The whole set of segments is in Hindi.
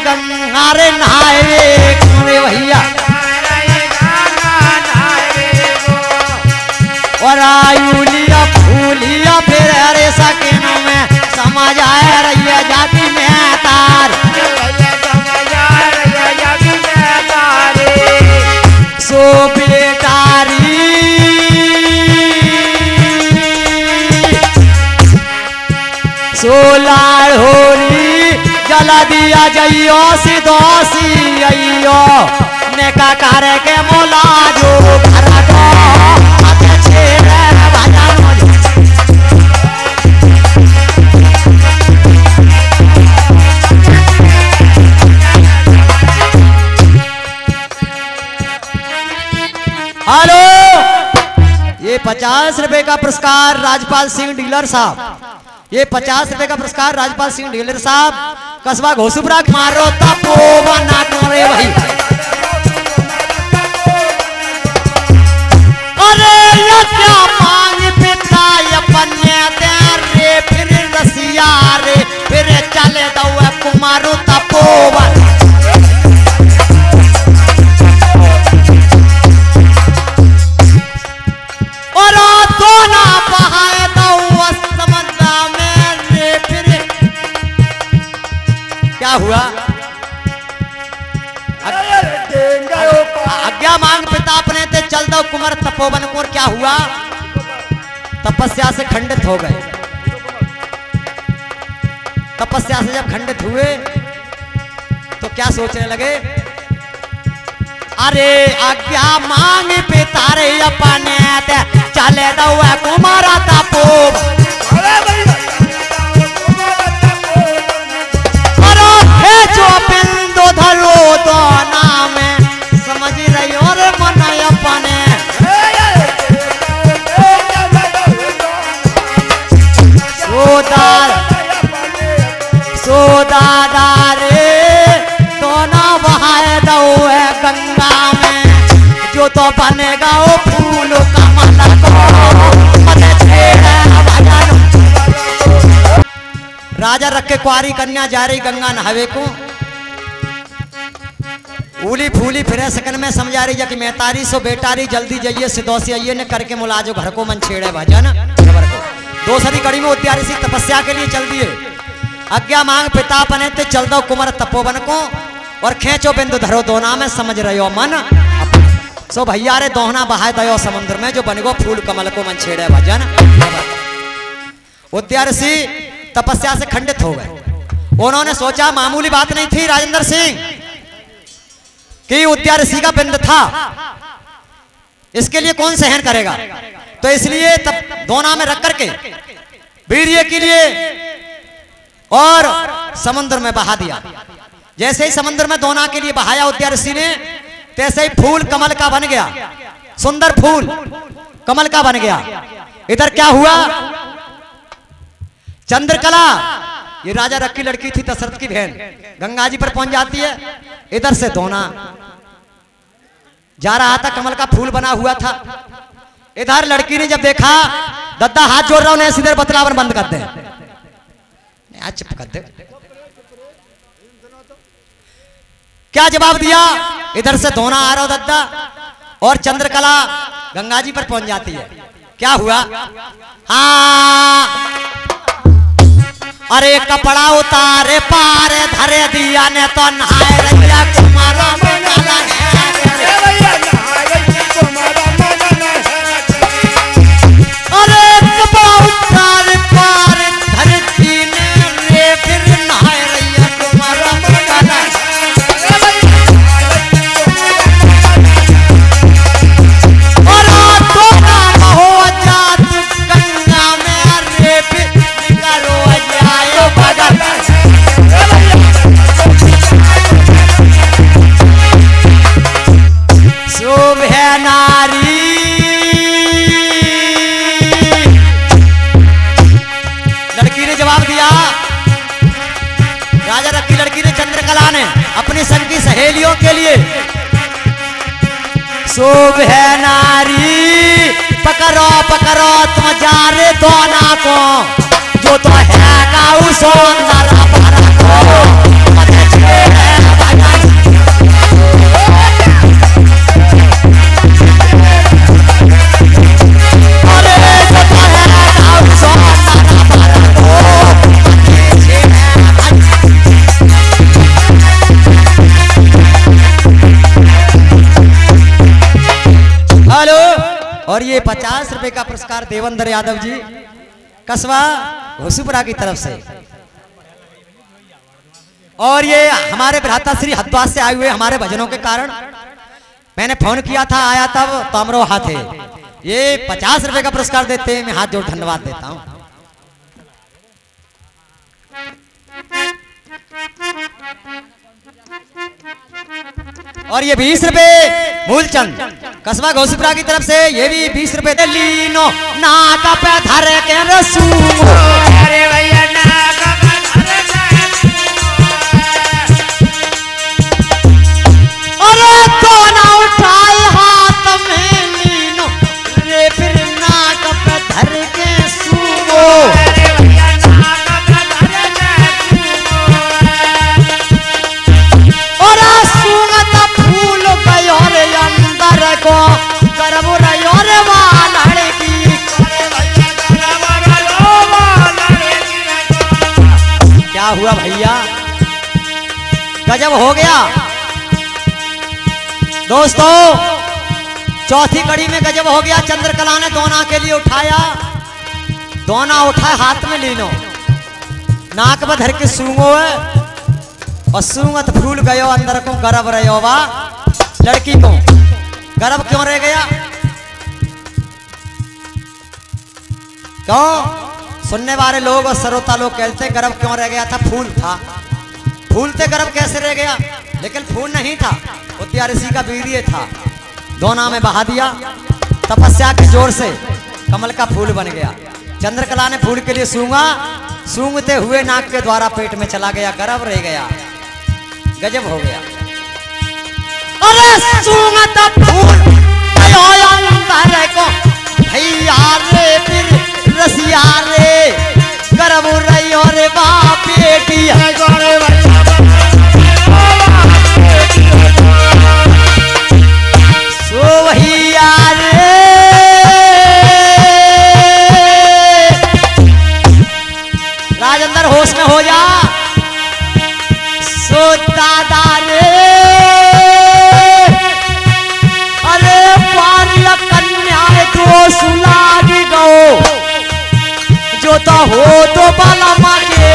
गंगा रे नहाए रे भैया और आयुलिया फूलिया फिर अरे सकिनों में समझ आए रैया जाति में तार सो बेटारी सोलार होरी जला दिया जइयो सिदोसी अइयो ने का करे के मोला जो घर को आते छेड़े बाजार में हेलो ये 50 रुपए का पुरस्कार राजपाल सिंह डीलर साहब, ये 50 रुपए का पुरस्कार राजपाल सिंह डीलर साहब कस्बा घोसुपुरा मारो तपो बना करे भाई। अरे ये क्या मांग पिता अपने रे फिर रसिया रे फिर चले दो कुमारो तपो क्या हुआ आज्ञा मांग पिता अपने ते चल दो कुमार तपोवन को। क्या हुआ तपस्या से खंडित हो गए। तपस्या से जब खंडित हुए तो क्या सोचने लगे अरे आज्ञा मांग पिता रे अपने ते चले दो कुमार तपोवन जो बिंदु धरो दोना में समझ रही और मन अपने सोदादा रे दोना बहाए दो गंगा में जो तो बनेगा वो फूल कमल को राजा रख के कुआरी कन्या जा रही गंगा नहावे को उली फूली फिरे सकन में समझा रही कि मैं तारी सो बेटारी जल्दी जाइए सिदोसी आइए ने करके मुलाजो घर को मन छेड़े भजन खबर को दो सदी कड़ी में उद्यारी सी तपस्या के लिए चल दिए। आज्ञा मांग पिता पने ते चल दो कुमार तपोवन को और खेचो बिंदु धरो दोना में समझ रहे हो मन सो भैया रे दोहना बहाए दयो समुद्र में जो बनेगो फूल कमल को मन छेड़े भजन। उद्यासी तपस्या से खंडित हो गए। उन्होंने सोचा मामूली बात नहीं थी राजेंद्र सिंह कि उद्यार ऋषि का बिंद था, इसके लिए कौन सहन करेगा। तो इसलिए तब दोना में रख करके वीर्य के लिए और समुद्र में बहा दिया। जैसे ही समुद्र में दोना के लिए बहाया उद्यार ऋषि ने तैसे ही फूल कमल का बन गया, सुंदर फूल कमल का बन गया। इधर क्या हुआ चंद्रकला ये राजा रख की लड़की थी दशरथ की बहन गंगा जी पर पहुंच जाती है। इधर से दोना जा रहा था, कमल का फूल बना हुआ था। इधर लड़की ने जब देखा दद्दा हाथ जोड़ रहा उन्हें सीधे बतलावन बंद कर दे, चुप कर दे। क्या जवाब दिया, इधर से दोना आ रहा दद्दा और चंद्रकला गंगा जी पर पहुंच जाती है। क्या हुआ, हाँ अरे कपड़ा उतारे पारे धरे दिया ने तो नहाए रैया कुमारा मंगला अरे कपड़ा उतारे पारे धरे दिया रे फिर नहाए रैया कुमारा मंगला और तो नाम हो जात गंगा में रे फिर निकालो नारी लड़की ने जवाब दिया, राजा रख की लड़की ने चंद्रकला ने अपनी संग की सहेलियों के लिए शोभ है नारी पकड़ो पकड़ो तुम जा रे दोना को जो तो है गाऊ सौंदर्य भरा को ये 50 रुपए का पुरस्कार देवेंद्र यादव जी कस्बा घोसीपुरा की तरफ से। और ये हमारे भ्राता श्री हरिद्वार से आए हुए हमारे भजनों के कारण मैंने फोन किया था, आया तब तो अमरो हाथ है। ये 50 रुपए का पुरस्कार देते हैं, मैं हाथ जोड़ धन्यवाद देता हूं। और ये 20 रुपए मूलचंद कस्बा घोसीपुरा की तरफ से, ये भी 20 रुपए दे लीनो नाक पे धर के रसू। अरे भैया नाक पे धर के, अरे तो ना उठाए हाथ में लीनो रे फिर नाक पे धर के सूमो। क्या हुआ भैया, गजब हो गया दोस्तों। चौथी कड़ी में गजब हो गया। चंद्रकला ने दोना के लिए उठाया, दोना उठाए हाथ में लीनो नाक में धर के सूंगो है और सूंगत फूल गयो अंदर को गर्भ रहो बा। लड़की को गर्भ क्यों रह गया, क्यों? सुनने वाले लोग और श्रोता लोग कहते गर्भ क्यों रह गया था, फूल था। फूल थे गर्भ कैसे रह गया, लेकिन फूल नहीं था, उद्या ऋषि का वीर्य था। दोना में बहा दिया, तपस्या के जोर से कमल का फूल बन गया। चंद्रकला ने फूल के लिए सूंगा, सूंघते हुए नाक के द्वारा पेट में चला गया, गर्भ रह गया। गजब हो गया। अरे सूंघता फूल अंदर को भैया रे फिर रसिया रे गर्भ रही रे बाप बेटी सो भैया रे। राजेंद्र होश में हो जा। सो दादा रे, अरे पारिया कन्या दोष लागी गो जो तो हो तो बाला मांगे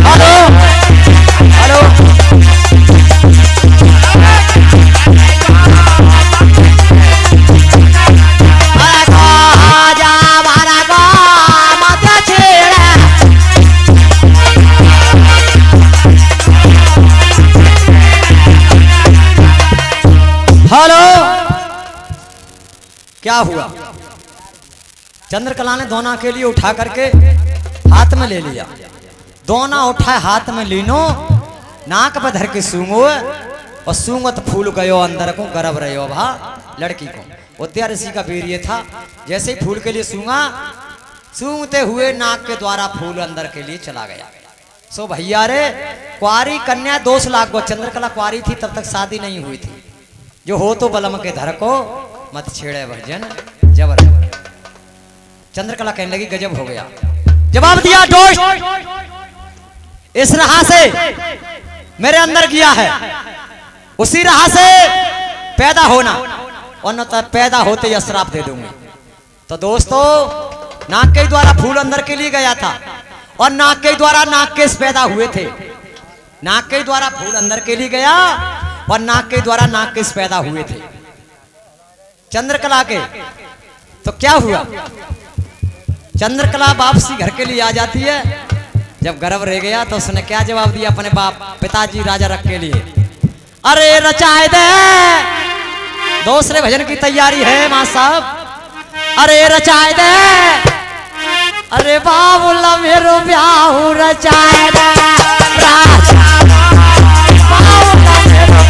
हेलो हेलो। हेलो, क्या हुआ? चंद्रकला ने दोना के लिए उठा करके हाथ में ले लिया। दोना उठाए हाथ में लीनो नाक पे धर के सूंगो और सूंगत फूल गयो अंदर को गर्भ रहो भा। लड़की को उद्या ऋषि का वीर्य था। जैसे ही फूल के लिए सूंगा, सूंघते हुए नाक के द्वारा फूल अंदर के लिए चला गया। सो भैया रे, कुआरी कन्या 2 लाख को। चंद्रकला कुआरी थी, तब तक शादी नहीं हुई थी। जो हो तो बलम के धर को मत छेड़े भजन जबर। चंद्रकला कहने लगी गजब हो गया। जवाब दिया दोस्त, इस राह से मेरे अंदर गया है, उसी राह से पैदा होना, और न पैदा होते या श्राप दे दूंगी। तो दोस्तों, नाक के द्वारा फूल अंदर के लिए गया था और नाक के द्वारा नागकेश पैदा हुए थे। नाक के द्वारा फूल अंदर के लिए गया और नाक के द्वारा नागकेश पैदा हुए थे चंद्रकला के। तो क्या हुआ? चंद्रकला वापसी घर के लिए आ जाती है। जब गर्भ रह गया तो उसने क्या जवाब दिया अपने बाप पिताजी राजा रख के लिए? अरे रचाए दे, दूसरे भजन की तैयारी है मां साहब। अरे रचाए दे, अरे बाबूला मेरो ब्याह रचाए दे, राजा बाबूला मेरो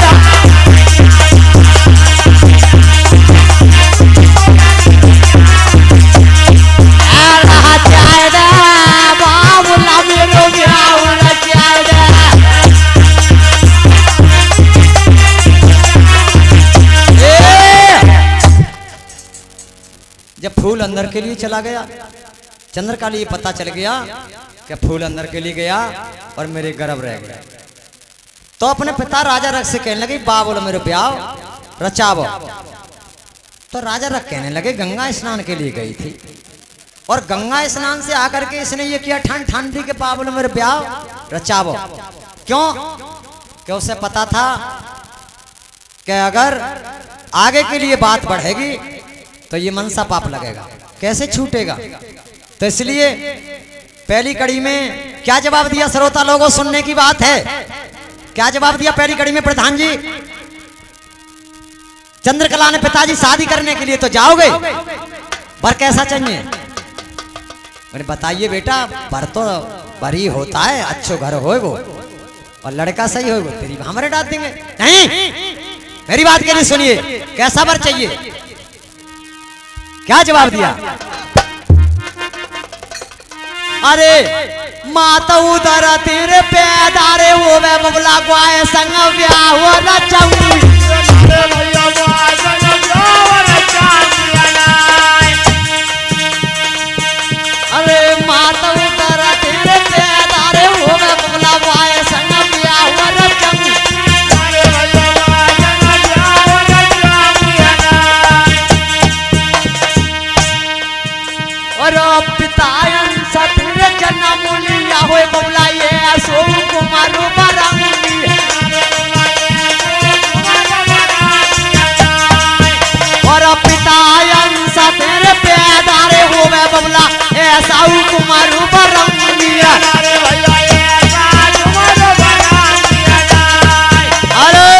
जब फूल अंदर के लिए चला गया, चंद्रकला को ये पता चल गया कि फूल अंदर के लिए गया और मेरे गर्भ रह गया। तो अपने पिता राजा रख से कहने लगे बाबुल मेरे ब्याह रचावो। तो राजा रख कहने लगे गंगा स्नान के लिए गई थी और गंगा स्नान से आकर के इसने ये किया ठान ठान थी कि बाबुल मेरे ब्याह रचावो। क्यों? कि उसे पता था कि अगर आगे के लिए बात बढ़ेगी तो ये मनसा पाप लगेगा, कैसे छूटेगा। तो इसलिए पहली कड़ी में क्या जवाब दिया श्रोता लोगों, सुनने की बात है। क्या जवाब दिया पहली कड़ी में प्रधान जी? चंद्रकला ने पिताजी शादी करने के लिए तो जाओगे, पर कैसा चाहिए? मैंने बताइए बेटा, पर तो बरी होता है, अच्छो घर हो वो और लड़का सही हो वो तेरी हमारे डाल देंगे। नहीं, मेरी बात के लिए सुनिए, कैसा वर चाहिए? क्या जवाब दिया? अरे माता उधर तेरे पैदारे वो वे बबला गुआए संग ब्याह हो रचाऊंगी। अरे माता उधर तेरे पैदारे वो वे बबला गुआए संग ब्याह हो रचाऊंगी। और पितायन सतिर जन्म लिया हो बबला ये सो कुमार बरंगी। और पितायन सतिर पैदारे हो बबला ऐसा कुमार बरंगी। अरे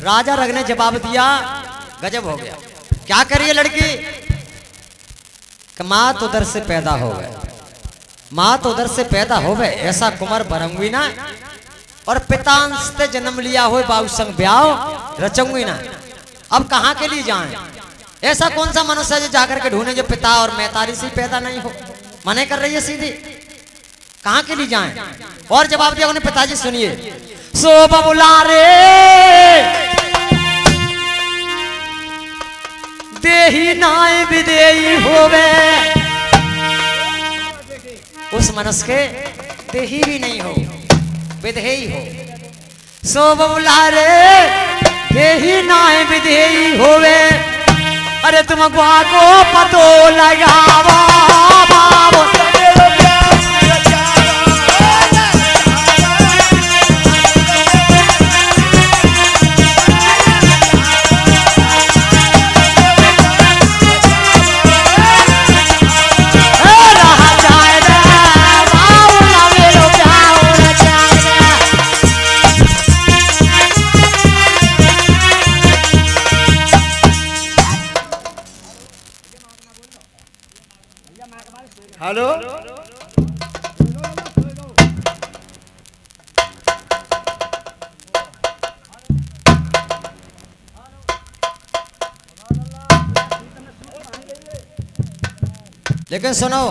राजा रग ने जवाब दिया, गजब हो गया। क्या करिए लड़की? माँ तो उधर से पैदा हो गए, माँ तो उधर से पैदा हो गए, ऐसा कुमार बरंगी ना। और पितांश से जन्म लिया हो बाबू संग ब्याह रचूंगी ना। अब कहाँ के लिए जाएं? ऐसा कौन सा मनुष्य जो जाकर के ढूंढे जो पिता और मैतारी से पैदा नहीं हो? मने कर रही है सीधी, कहाँ के लिए जाएं? और जवाब दिया उन्हें पिताजी, सुनिए। सो बबुला रे देही नाय विदेही होवे, उस मनुष्य के देही भी नहीं हो, विदेही हो। सो बबुला रे देही नाय विदेही होवे। अरे तुम गुआ को पतो लगावा बाबो। हेलो, लेकिन सुनो,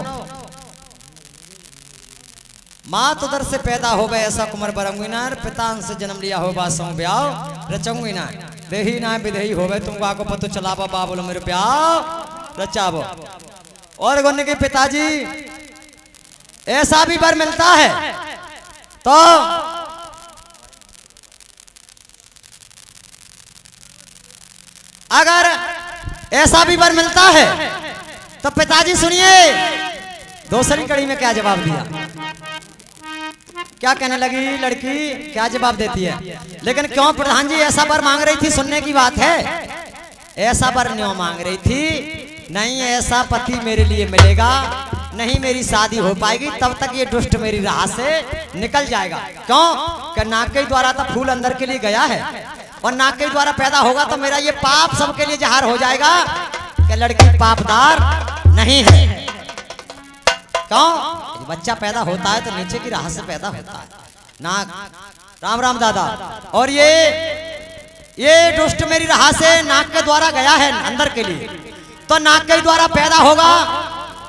माँ तो उधर से पैदा हो गए ऐसा कुमार बरंगी ना। पिता से जन्म लिया हो बासों ब्याह रचूंगी ना। देही ना विदेही हो गए तुमको आको पतो चलावा बाबुल मेरे ब्याह रचावो। और गोने के पिताजी ऐसा भी वर मिलता है तो अगर ऐसा भी वर मिलता है तो पिताजी सुनिए दूसरी कड़ी में क्या जवाब दिया। क्या कहने लगी लड़की, क्या जवाब देती है? लेकिन क्यों प्रधान जी ऐसा वर मांग रही थी? सुनने की बात है। ऐसा वर क्यों मांग रही थी? नहीं ऐसा पति मेरे लिए मिलेगा, नहीं मेरी शादी हो पाएगी, तब तक ये दुष्ट मेरी राह से निकल जाएगा। क्यों? कि नाक के द्वारा तो फूल अंदर के लिए गया है और नाक के द्वारा पैदा होगा तो मेरा ये पाप सबके लिए जहर हो जाएगा कि लड़की पापदार नहीं है। क्यों? बच्चा पैदा होता है तो नीचे की राह से पैदा होता है। नाक राम राम दादा। और ये दुष्ट मेरी राह से नाक के द्वारा गया है अंदर के लिए, तो नाक के द्वारा पैदा होगा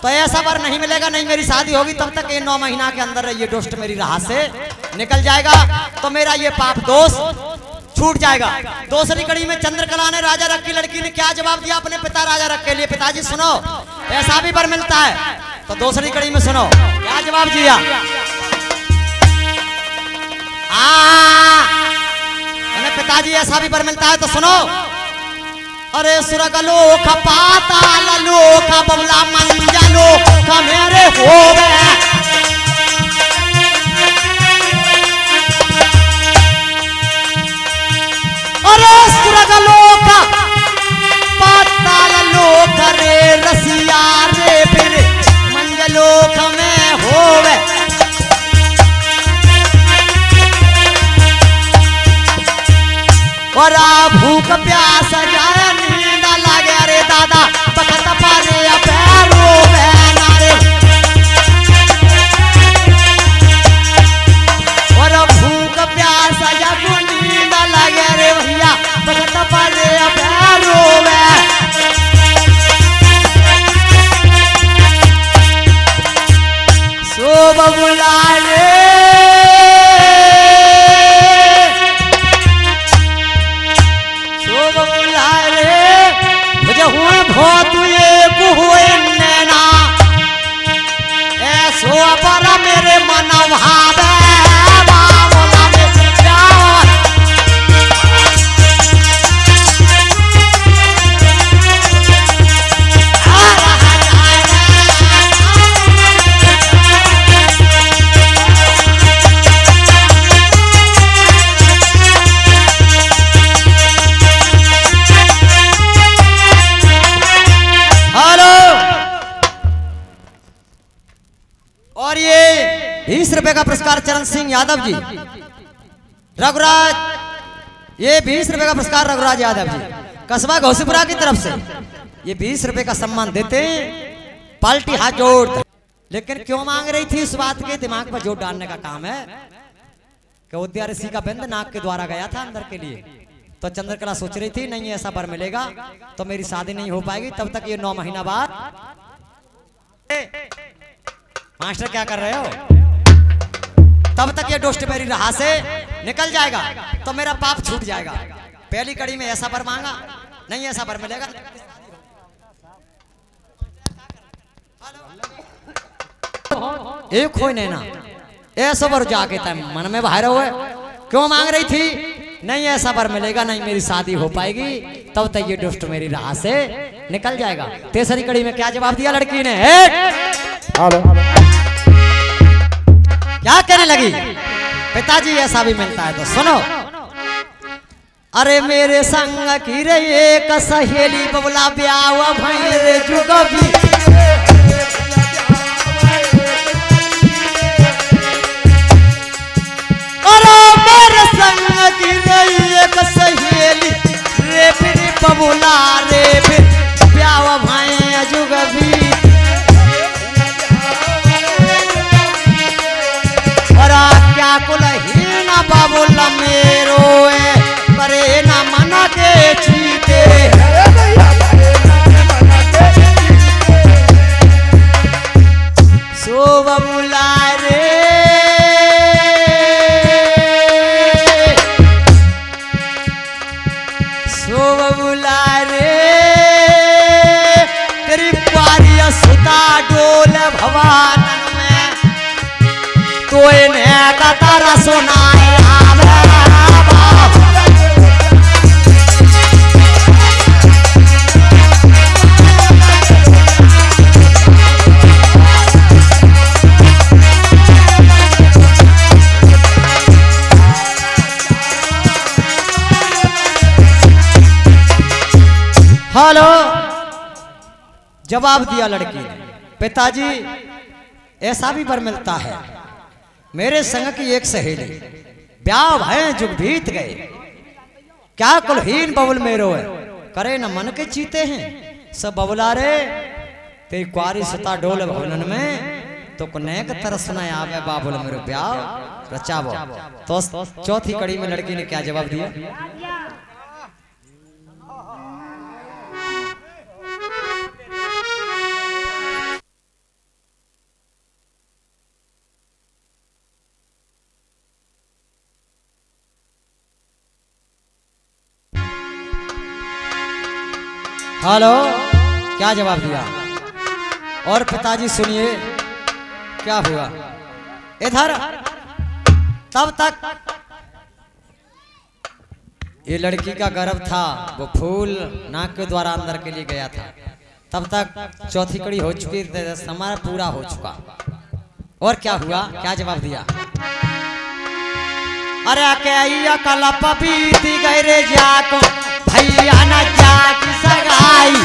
तो ऐसा वर नहीं मिलेगा, नहीं मेरी शादी होगी तब तक ये 9 महीना के अंदर ये दुष्ट मेरी राह से निकल जाएगा तो मेरा ये पाप दोष छूट जाएगा। दूसरी कड़ी में चंद्रकला ने राजा रख की लड़की ने क्या जवाब दिया अपने पिता राजा रख के लिए? पिताजी सुनो, ऐसा भी वर मिलता है तो दूसरी कड़ी में सुनो क्या जवाब दिया। पिताजी ऐसा भी वर मिलता है तो सुनो। अरे सुरग लोक पाताल लोक बबला मंजा लोक मेरे होवे। अरे सुरग लोक पाताल लोक रे रसिया रे फिर मंजा लोक में होवे। और भूख प्यास जाए नींद लगे रे दादा बखत पारे पैरो नारे। और भूख प्यास जब नींद लगे रे भैया बखत पारे पैरो सो बबुला रे मेरे मन भावे बाबुला में प्यार। और ये 20 रुपए का पुरस्कार चरण सिंह यादव जी रघुराज, ये 20 रुपए का पुरस्कार रघुराज यादव जी कस्बा घोसीपुरा की तरफ से ये 20 रुपए का सम्मान देते हैं। पाल्टी हाथ जोड़। लेकिन क्यों मांग रही थी इस बात के दिमाग पर जोड़ डालने का काम है कि उद्या ऋषि का बिंद नाक के द्वारा गया था अंदर के लिए। तो चंद्रकला सोच रही थी नहीं ऐसा वर मिलेगा तो मेरी शादी नहीं हो पाएगी। तब तक ये 9 महीना बाद मास्टर क्या कर रहे हो, तब तक ये डोस्ट मेरी राह से निकल जाएगा तो मेरा पाप छूट जाएगा। पहली कड़ी में ऐसा वर मांगा नहीं ऐसा वर मिलेगा। एक हो ना ऐसा वर जाके तय मन में बाहर हुए क्यों मांग रही थी नहीं ऐसा वर मिलेगा नहीं मेरी शादी हो पाएगी तब तक ये डोस्ट मेरी राह से निकल जाएगा। तीसरी कड़ी में क्या जवाब दिया लड़की ने? क्या कहने लगी? पिताजी ऐसा भी मिलता है तो सुनो। अरे मेरे संग की रे एक सहेली बबला ब्याह भइल रे जुगबी। अरे मेरे संग की रे एक सहेली रे फिर बबला रे फिर ब्याह भइल जुगबी। क्या कुलहीन बाबुल मेरो करे न मन के चीते। सो बबुला रे सो बबुला रे तेरी प्यारी सुता डोल भवान तो इन्हें का तारा सुनाए आवे। हेलो जवाब दिया लड़की ने। पिताजी ऐसा भी वर मिलता है मेरे संग की एक सहेली ब्याह भय जुग बीत गए। क्या कुलहीन बबुल मेरो है करे न मन के चीते हैं। सब बबुला रे तेरी क्वारी सुता डोल भवनन में तो नेक तरस न आवे बाबुल मेरो ब्याह रचावो। तो चौथी कड़ी में लड़की ने क्या जवाब दिया? हेलो क्या जवाब दिया? और पिताजी सुनिए क्या हुआ इधर। तब तक ये लड़की का गर्भ था, वो फूल नाक के द्वारा अंदर के लिए गया था। तब तक चौथी कड़ी हो चुकी, समय पूरा हो चुका। और क्या हुआ, क्या जवाब दिया? अरे क्या कलप बीती गए रे जाको भैया न जाकी सगाई।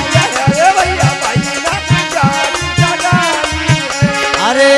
अरे